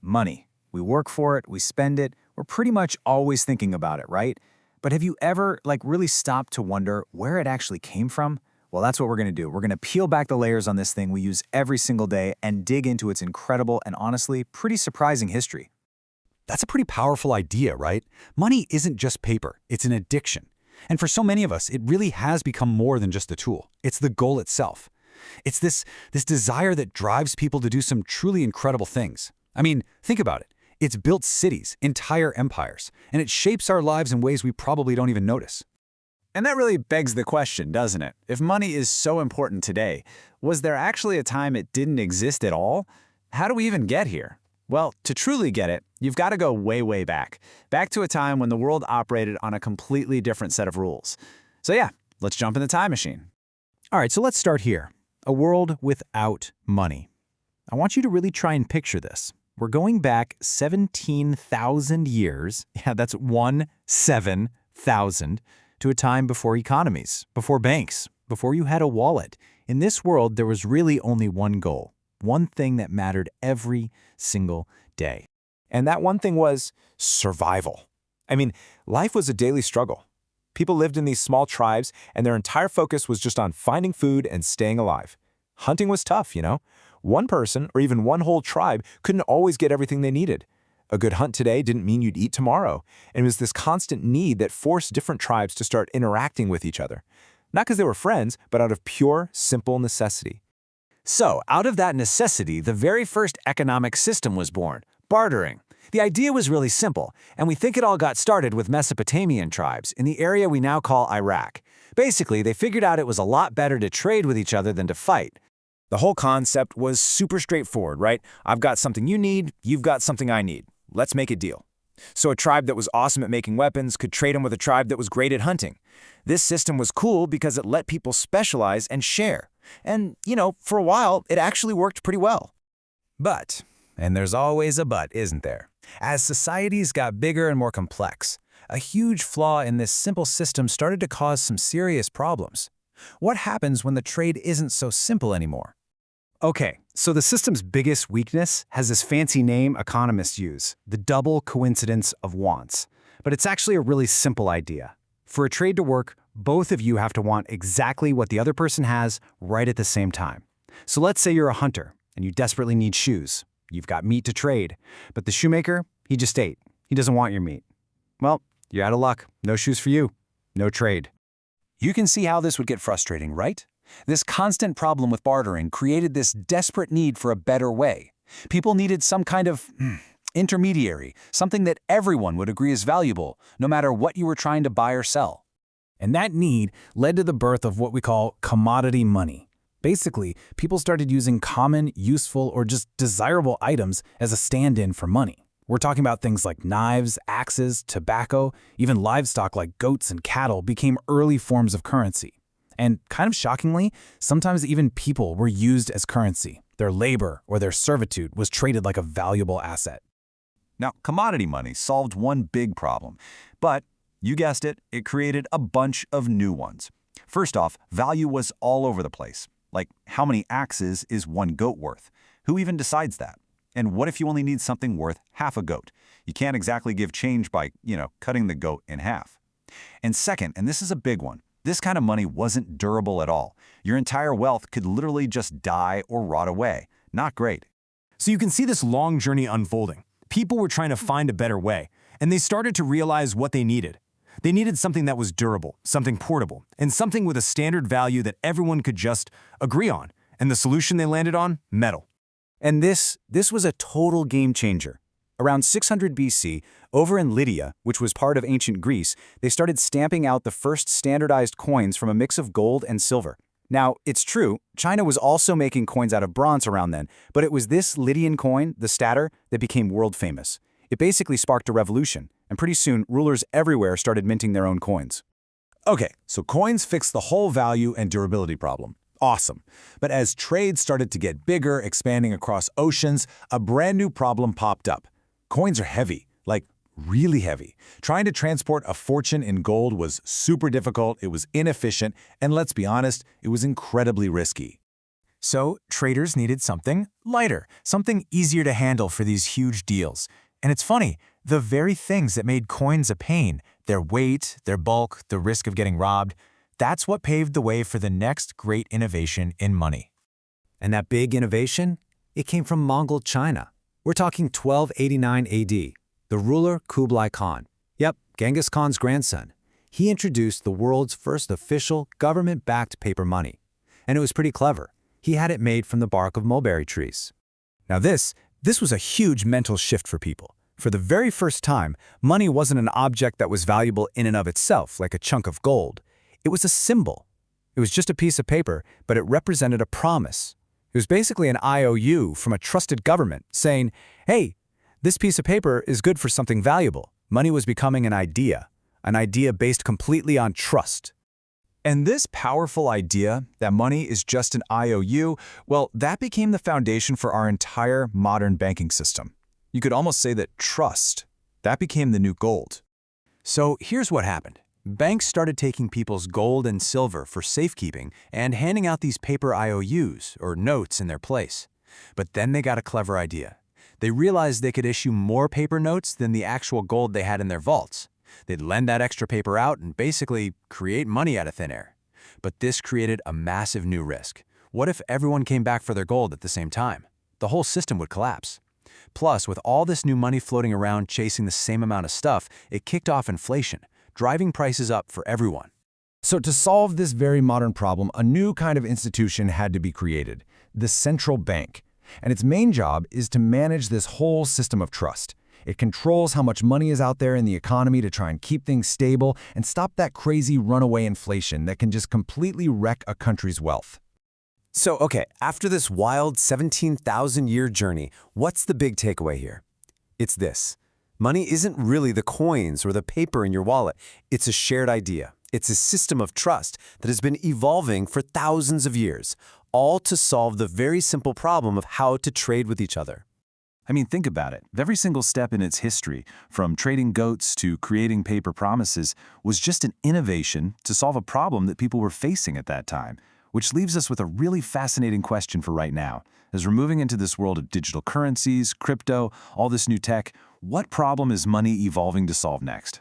Money. We work for it, we spend it, we're pretty much always thinking about it, right? But have you ever, really stopped to wonder where it actually came from? Well, that's what we're gonna do. We're gonna peel back the layers on this thing we use every single day and dig into its incredible and honestly pretty surprising history. That's a pretty powerful idea, right? Money isn't just paper, it's an addiction. And for so many of us, it really has become more than just a tool. It's the goal itself. It's this desire that drives people to do some truly incredible things. I mean, think about it. It's built cities, entire empires, and it shapes our lives in ways we probably don't even notice. And that really begs the question, doesn't it? If money is so important today, was there actually a time it didn't exist at all? How do we even get here? Well, to truly get it, you've got to go way, way back. Back to a time when the world operated on a completely different set of rules. So yeah, let's jump in the time machine. All right, so let's start here. A world without money. I want you to really try and picture this. We're going back 17,000 years, yeah, that's 17,000, to a time before economies, before banks, before you had a wallet. In this world, there was really only one goal, one thing that mattered every single day. And that one thing was survival. I mean, life was a daily struggle. People lived in these small tribes, and their entire focus was just on finding food and staying alive. Hunting was tough, you know? One person, or even one whole tribe, couldn't always get everything they needed. A good hunt today didn't mean you'd eat tomorrow, and it was this constant need that forced different tribes to start interacting with each other. Not because they were friends, but out of pure, simple necessity. So, out of that necessity, the very first economic system was born, bartering. The idea was really simple, and we think it all got started with Mesopotamian tribes in the area we now call Iraq. Basically, they figured out it was a lot better to trade with each other than to fight. The whole concept was super straightforward, right? I've got something you need, you've got something I need. Let's make a deal. So a tribe that was awesome at making weapons could trade them with a tribe that was great at hunting. This system was cool because it let people specialize and share. And, for a while, it actually worked pretty well. But, and there's always a but, isn't there? As societies got bigger and more complex, a huge flaw in this simple system started to cause some serious problems. What happens when the trade isn't so simple anymore? Okay, so the system's biggest weakness has this fancy name economists use, the double coincidence of wants. But it's actually a really simple idea. For a trade to work, both of you have to want exactly what the other person has right at the same time. So let's say you're a hunter and you desperately need shoes. You've got meat to trade, but the shoemaker, he just ate. He doesn't want your meat. Well, you're out of luck. No shoes for you. No trade. You can see how this would get frustrating, right? This constant problem with bartering created this desperate need for a better way. People needed some kind of intermediary, something that everyone would agree is valuable, no matter what you were trying to buy or sell. And that need led to the birth of what we call commodity money. Basically, people started using common, useful, or just desirable items as a stand-in for money. We're talking about things like knives, axes, tobacco, even livestock like goats and cattle became early forms of currency. And kind of shockingly, sometimes even people were used as currency. Their labor or their servitude was traded like a valuable asset. Now, commodity money solved one big problem, but you guessed it, it created a bunch of new ones. First off, value was all over the place. Like, how many axes is one goat worth? Who even decides that? And what if you only need something worth half a goat? You can't exactly give change by, cutting the goat in half. And second, and this is a big one, this kind of money wasn't durable at all. Your entire wealth could literally just die or rot away. Not great. So you can see this long journey unfolding. People were trying to find a better way, and they started to realize what they needed. They needed something that was durable, something portable, and something with a standard value that everyone could just agree on. And the solution they landed on? Metal. And this was a total game changer. Around 600 BC, over in Lydia, which was part of ancient Greece, they started stamping out the first standardized coins from a mix of gold and silver. Now, it's true, China was also making coins out of bronze around then, but it was this Lydian coin, the stater, that became world famous. It basically sparked a revolution, and pretty soon rulers everywhere started minting their own coins. Okay, so coins fixed the whole value and durability problem. Awesome. But as trade started to get bigger, expanding across oceans, a brand new problem popped up. Coins are heavy, like really heavy. Trying to transport a fortune in gold was super difficult, it was inefficient, and let's be honest, it was incredibly risky. So traders needed something lighter, something easier to handle for these huge deals. And it's funny, the very things that made coins a pain, their weight, their bulk, the risk of getting robbed, that's what paved the way for the next great innovation in money. And that big innovation? It came from Mongol China. We're talking 1289 AD. The ruler Kublai Khan. Yep, Genghis Khan's grandson. He introduced the world's first official government-backed paper money. And it was pretty clever. He had it made from the bark of mulberry trees. Now this was a huge mental shift for people. For the very first time, money wasn't an object that was valuable in and of itself, like a chunk of gold. It was a symbol. It was just a piece of paper, but it represented a promise. It was basically an IOU from a trusted government saying, hey, this piece of paper is good for something valuable. Money was becoming an idea based completely on trust. And this powerful idea that money is just an IOU, well, that became the foundation for our entire modern banking system. You could almost say that trust, that became the new gold. So here's what happened. Banks started taking people's gold and silver for safekeeping and handing out these paper IOUs, or notes, in their place. But then they got a clever idea. They realized they could issue more paper notes than the actual gold they had in their vaults. They'd lend that extra paper out and basically create money out of thin air. But this created a massive new risk. What if everyone came back for their gold at the same time? The whole system would collapse. Plus, with all this new money floating around chasing the same amount of stuff, it kicked off inflation, driving prices up for everyone. So to solve this very modern problem, a new kind of institution had to be created, the central bank. And its main job is to manage this whole system of trust. It controls how much money is out there in the economy to try and keep things stable and stop that crazy runaway inflation that can just completely wreck a country's wealth. So, okay, after this wild 17,000-year journey, what's the big takeaway here? It's this. Money isn't really the coins or the paper in your wallet. It's a shared idea. It's a system of trust that has been evolving for thousands of years, all to solve the very simple problem of how to trade with each other. I mean, think about it. Every single step in its history, from trading goats to creating paper promises, was just an innovation to solve a problem that people were facing at that time. Which leaves us with a really fascinating question for right now. As we're moving into this world of digital currencies, crypto, all this new tech, what problem is money evolving to solve next?